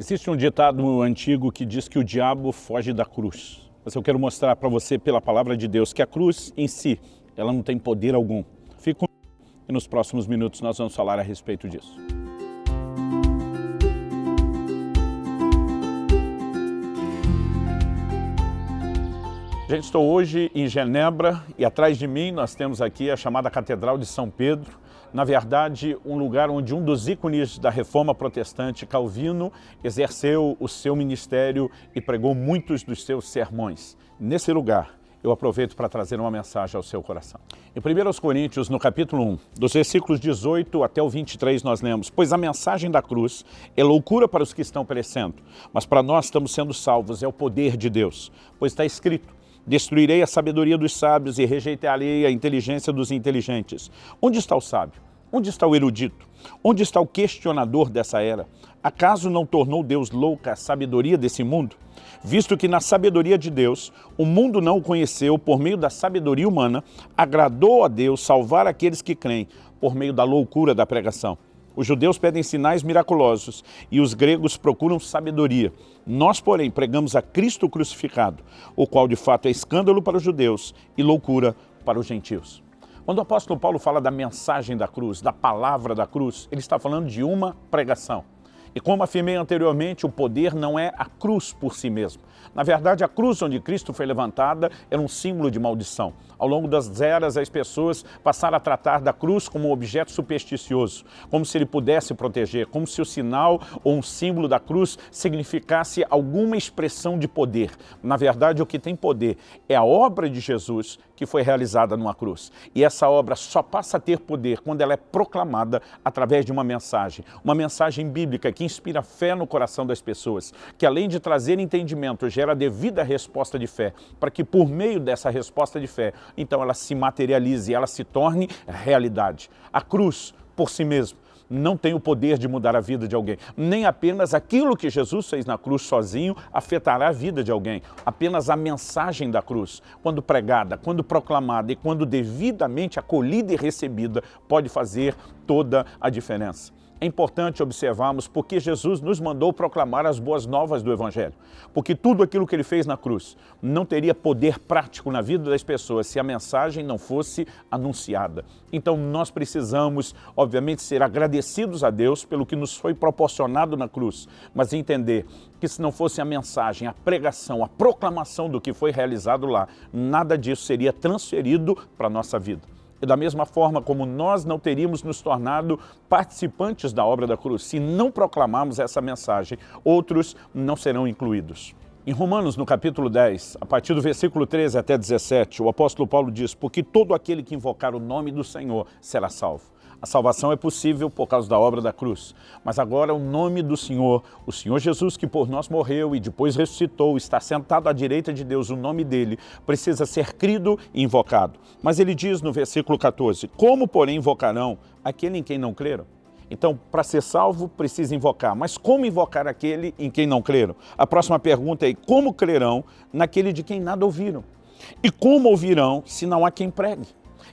Existe um ditado antigo que diz que o diabo foge da cruz. Mas eu quero mostrar para você pela palavra de Deus que a cruz em si, ela não tem poder algum. Fique comigo e nos próximos minutos nós vamos falar a respeito disso. Gente, estou hoje em Genebra e atrás de mim nós temos aqui a chamada Catedral de São Pedro. Na verdade, um lugar onde um dos ícones da Reforma Protestante, Calvino, exerceu o seu ministério e pregou muitos dos seus sermões. Nesse lugar, eu aproveito para trazer uma mensagem ao seu coração. Em 1 Coríntios, no capítulo 1, dos versículos 18 até o 23, nós lemos: pois a mensagem da cruz é loucura para os que estão perecendo, mas para nós estamos sendo salvos, é o poder de Deus. Pois está escrito: destruirei a sabedoria dos sábios e rejeitarei a inteligência dos inteligentes. Onde está o sábio? Onde está o erudito? Onde está o questionador dessa era? Acaso não tornou Deus louca a sabedoria desse mundo? Visto que na sabedoria de Deus, o mundo não o conheceu por meio da sabedoria humana, agradou a Deus salvar aqueles que creem por meio da loucura da pregação. Os judeus pedem sinais miraculosos e os gregos procuram sabedoria. Nós, porém, pregamos a Cristo crucificado, o qual de fato é escândalo para os judeus e loucura para os gentios. Quando o apóstolo Paulo fala da mensagem da cruz, da palavra da cruz, ele está falando de uma pregação. E como afirmei anteriormente, o poder não é a cruz por si mesmo. Na verdade, a cruz onde Cristo foi levantada era um símbolo de maldição. Ao longo das eras, as pessoas passaram a tratar da cruz como um objeto supersticioso, como se ele pudesse proteger, como se o sinal ou um símbolo da cruz significasse alguma expressão de poder. Na verdade, o que tem poder é a obra de Jesus que foi realizada numa cruz. E essa obra só passa a ter poder quando ela é proclamada através de uma mensagem bíblica que inspira fé no coração das pessoas, que além de trazer entendimento, gera devida resposta de fé, para que por meio dessa resposta de fé, então ela se materialize, ela se torne realidade. A cruz, por si mesmo, não tem o poder de mudar a vida de alguém. Nem apenas aquilo que Jesus fez na cruz sozinho afetará a vida de alguém. Apenas a mensagem da cruz, quando pregada, quando proclamada e quando devidamente acolhida e recebida, pode fazer toda a diferença. É importante observarmos porque Jesus nos mandou proclamar as boas novas do Evangelho. Porque tudo aquilo que ele fez na cruz não teria poder prático na vida das pessoas se a mensagem não fosse anunciada. Então nós precisamos, obviamente, ser agradecidos a Deus pelo que nos foi proporcionado na cruz, mas entender que se não fosse a mensagem, a pregação, a proclamação do que foi realizado lá, nada disso seria transferido para a nossa vida. E da mesma forma como nós não teríamos nos tornado participantes da obra da cruz, se não proclamarmos essa mensagem, outros não serão incluídos. Em Romanos, no capítulo 10, a partir do versículo 13 até 17, o apóstolo Paulo diz: porque todo aquele que invocar o nome do Senhor será salvo. A salvação é possível por causa da obra da cruz, mas agora o nome do Senhor, o Senhor Jesus que por nós morreu e depois ressuscitou, está sentado à direita de Deus, o nome dele precisa ser crido e invocado. Mas ele diz no versículo 14, como porém invocarão aquele em quem não creram? Então, para ser salvo, precisa invocar. Mas como invocar aquele em quem não creram? A próxima pergunta é: como crerão naquele de quem nada ouviram? E como ouvirão se não há quem pregue?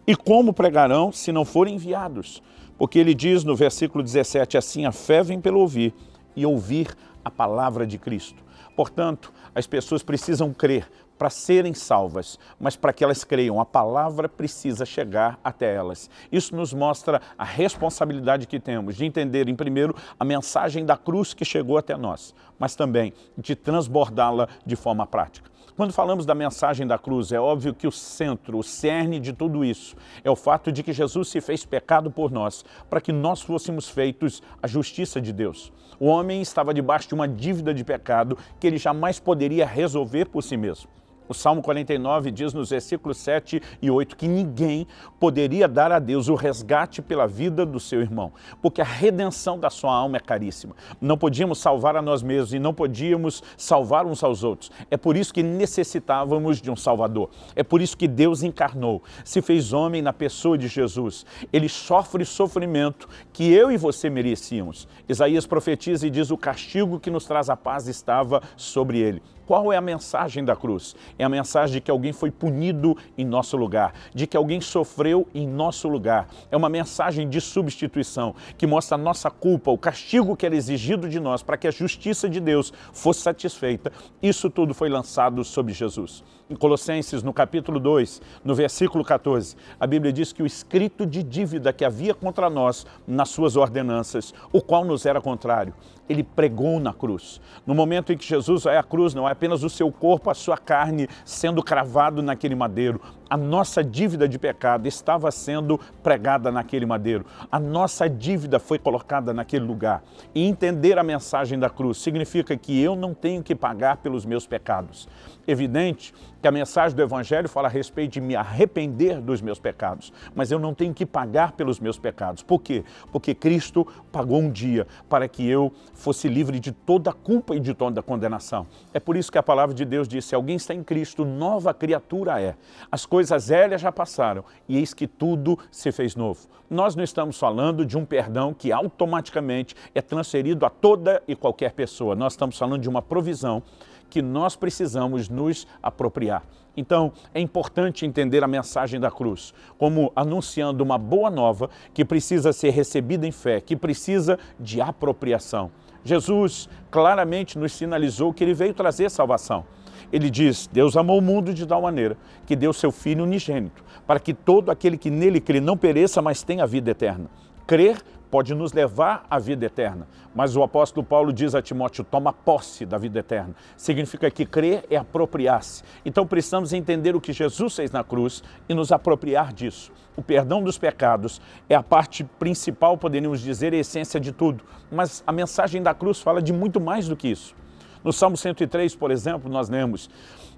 E como pregarão se não forem enviados? Porque ele diz no versículo 17, assim a fé vem pelo ouvir e ouvir a palavra de Cristo. Portanto, as pessoas precisam crer para serem salvas, mas para que elas creiam, a palavra precisa chegar até elas. Isso nos mostra a responsabilidade que temos de entender, em primeiro, a mensagem da cruz que chegou até nós, mas também de transbordá-la de forma prática. Quando falamos da mensagem da cruz, é óbvio que o centro, o cerne de tudo isso é o fato de que Jesus se fez pecado por nós, para que nós fôssemos feitos a justiça de Deus. O homem estava debaixo de uma dívida de pecado que ele jamais poderia resolver por si mesmo. O Salmo 49 diz nos versículos 7 e 8 que ninguém poderia dar a Deus o resgate pela vida do seu irmão, porque a redenção da sua alma é caríssima. Não podíamos salvar a nós mesmos e não podíamos salvar uns aos outros. É por isso que necessitávamos de um Salvador. É por isso que Deus encarnou, se fez homem na pessoa de Jesus. Ele sofre sofrimento que eu e você merecíamos. Isaías profetiza e diz: o castigo que nos traz a paz estava sobre ele. Qual é a mensagem da cruz? É a mensagem de que alguém foi punido em nosso lugar, de que alguém sofreu em nosso lugar. É uma mensagem de substituição, que mostra a nossa culpa, o castigo que era exigido de nós para que a justiça de Deus fosse satisfeita. Isso tudo foi lançado sobre Jesus. Em Colossenses, no capítulo 2, no versículo 14, a Bíblia diz que o escrito de dívida que havia contra nós nas suas ordenanças, o qual nos era contrário, ele pregou na cruz. No momento em que Jesus vai à cruz, não é apenas o seu corpo, a sua carne sendo cravado naquele madeiro. A nossa dívida de pecado estava sendo pregada naquele madeiro. A nossa dívida foi colocada naquele lugar. E entender a mensagem da cruz significa que eu não tenho que pagar pelos meus pecados. Evidente que a mensagem do Evangelho fala a respeito de me arrepender dos meus pecados, mas eu não tenho que pagar pelos meus pecados. Por quê? Porque Cristo pagou um dia para que eu fosse livre de toda a culpa e de toda a condenação. É por isso que a palavra de Deus diz: se alguém está em Cristo, nova criatura é. As coisas velhas já passaram e eis que tudo se fez novo. Nós não estamos falando de um perdão que automaticamente é transferido a toda e qualquer pessoa. Nós estamos falando de uma provisão que nós precisamos nos apropriar. Então, é importante entender a mensagem da cruz como anunciando uma boa nova que precisa ser recebida em fé, que precisa de apropriação. Jesus claramente nos sinalizou que ele veio trazer salvação. Ele diz: Deus amou o mundo de tal maneira que deu seu Filho unigênito, para que todo aquele que nele crê não pereça, mas tenha vida eterna. Crer pode nos levar à vida eterna, mas o apóstolo Paulo diz a Timóteo: toma posse da vida eterna. Significa que crer é apropriar-se. Então precisamos entender o que Jesus fez na cruz e nos apropriar disso. O perdão dos pecados é a parte principal, poderíamos dizer, a essência de tudo, mas a mensagem da cruz fala de muito mais do que isso. No Salmo 103, por exemplo, nós lemos: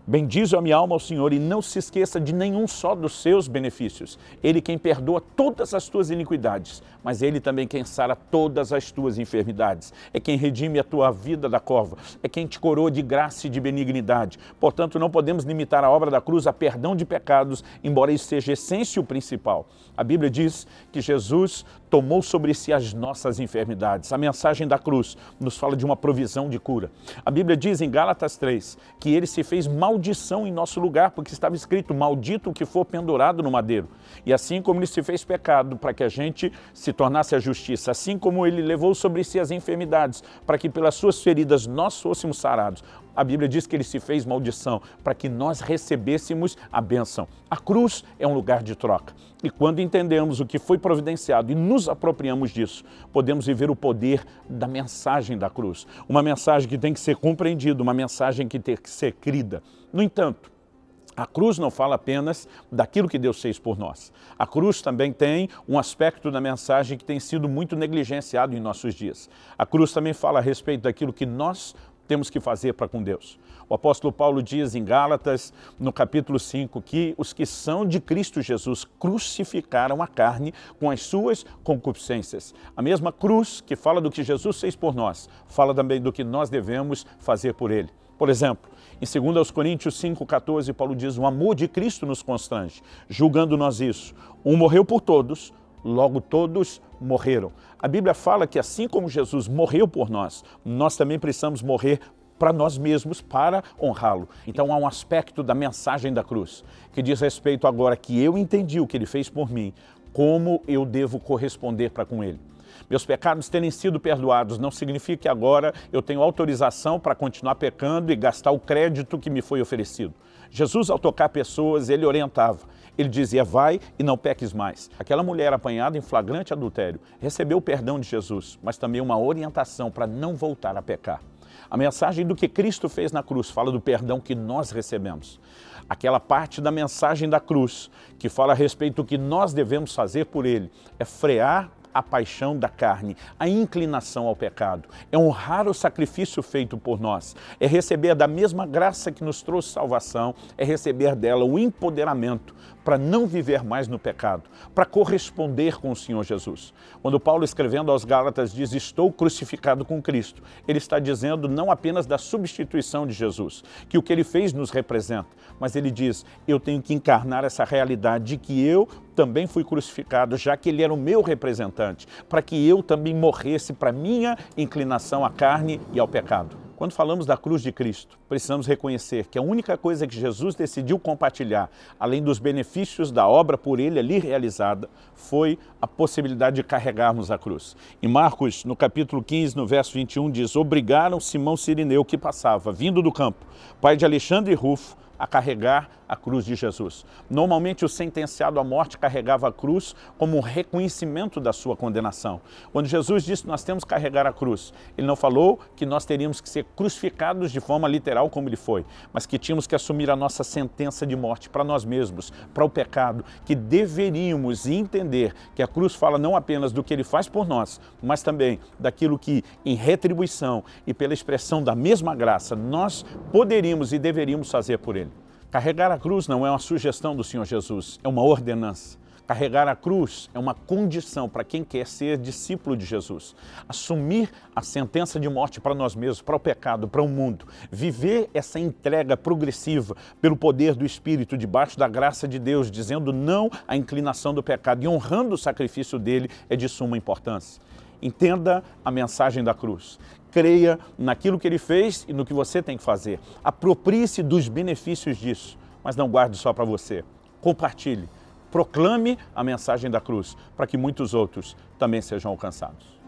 bendize a minha alma ao Senhor e não se esqueça de nenhum só dos seus benefícios. Ele quem perdoa todas as tuas iniquidades, mas Ele também quem sara todas as tuas enfermidades. É quem redime a tua vida da cova, é quem te coroa de graça e de benignidade. Portanto, não podemos limitar a obra da cruz a perdão de pecados, embora isso seja a essência e o principal. A Bíblia diz que Jesus tomou sobre si as nossas enfermidades. A mensagem da cruz nos fala de uma provisão de cura. A Bíblia diz em Gálatas 3 que Ele se fez maldição em nosso lugar, porque estava escrito: maldito o que for pendurado no madeiro. E assim como Ele se fez pecado para que a gente se tornasse a justiça, assim como Ele levou sobre si as enfermidades para que pelas suas feridas nós fôssemos sarados, a Bíblia diz que Ele se fez maldição para que nós recebêssemos a bênção. A cruz é um lugar de troca. E quando entendemos o que foi providenciado e nos apropriamos disso, podemos viver o poder da mensagem da cruz. Uma mensagem que tem que ser compreendida, uma mensagem que tem que ser crida. No entanto, a cruz não fala apenas daquilo que Deus fez por nós. A cruz também tem um aspecto da mensagem que tem sido muito negligenciado em nossos dias. A cruz também fala a respeito daquilo que nós temos que fazer para com Deus. O apóstolo Paulo diz em Gálatas, no capítulo 5, que os que são de Cristo Jesus crucificaram a carne com as suas concupiscências. A mesma cruz que fala do que Jesus fez por nós, fala também do que nós devemos fazer por Ele. Por exemplo, em 2 Coríntios 5,14, Paulo diz: o amor de Cristo nos constrange, julgando nós isso. Um morreu por todos, logo todos morreram. A Bíblia fala que assim como Jesus morreu por nós, nós também precisamos morrer para nós mesmos, para honrá-lo. Então há um aspecto da mensagem da cruz, que diz respeito agora que eu entendi o que Ele fez por mim, como eu devo corresponder para com Ele. Meus pecados terem sido perdoados não significa que agora eu tenho autorização para continuar pecando e gastar o crédito que me foi oferecido. Jesus, ao tocar pessoas, Ele orientava. Ele dizia: vai e não peques mais. Aquela mulher apanhada em flagrante adultério recebeu o perdão de Jesus, mas também uma orientação para não voltar a pecar. A mensagem do que Cristo fez na cruz fala do perdão que nós recebemos. Aquela parte da mensagem da cruz que fala a respeito do que nós devemos fazer por Ele é frear a paixão da carne, a inclinação ao pecado, é honrar o sacrifício feito por nós, é receber da mesma graça que nos trouxe salvação, é receber dela o empoderamento para não viver mais no pecado, para corresponder com o Senhor Jesus. Quando Paulo, escrevendo aos Gálatas, diz: estou crucificado com Cristo, ele está dizendo não apenas da substituição de Jesus, que o que Ele fez nos representa, mas ele diz: eu tenho que encarnar essa realidade de que eu também fui crucificado, já que Ele era o meu representante, para que eu também morresse para minha inclinação à carne e ao pecado. Quando falamos da cruz de Cristo, precisamos reconhecer que a única coisa que Jesus decidiu compartilhar, além dos benefícios da obra por ele ali realizada, foi a possibilidade de carregarmos a cruz. Em Marcos, no capítulo 15, no verso 21, diz: obrigaram Simão Cirineu, que passava, vindo do campo, pai de Alexandre e Rufo, a carregar a cruz de Jesus. Normalmente o sentenciado à morte carregava a cruz como um reconhecimento da sua condenação. Quando Jesus disse que nós temos que carregar a cruz, ele não falou que nós teríamos que ser crucificados de forma literal como ele foi, mas que tínhamos que assumir a nossa sentença de morte para nós mesmos, para o pecado, que deveríamos entender que a cruz fala não apenas do que ele faz por nós, mas também daquilo que em retribuição e pela expressão da mesma graça nós poderíamos e deveríamos fazer por ele. Carregar a cruz não é uma sugestão do Senhor Jesus, é uma ordenança. Carregar a cruz é uma condição para quem quer ser discípulo de Jesus. Assumir a sentença de morte para nós mesmos, para o pecado, para o mundo. Viver essa entrega progressiva pelo poder do Espírito, debaixo da graça de Deus, dizendo não à inclinação do pecado e honrando o sacrifício dele é de suma importância. Entenda a mensagem da cruz. Creia naquilo que ele fez e no que você tem que fazer. Aproprie-se dos benefícios disso, mas não guarde só para você. Compartilhe, proclame a mensagem da cruz para que muitos outros também sejam alcançados.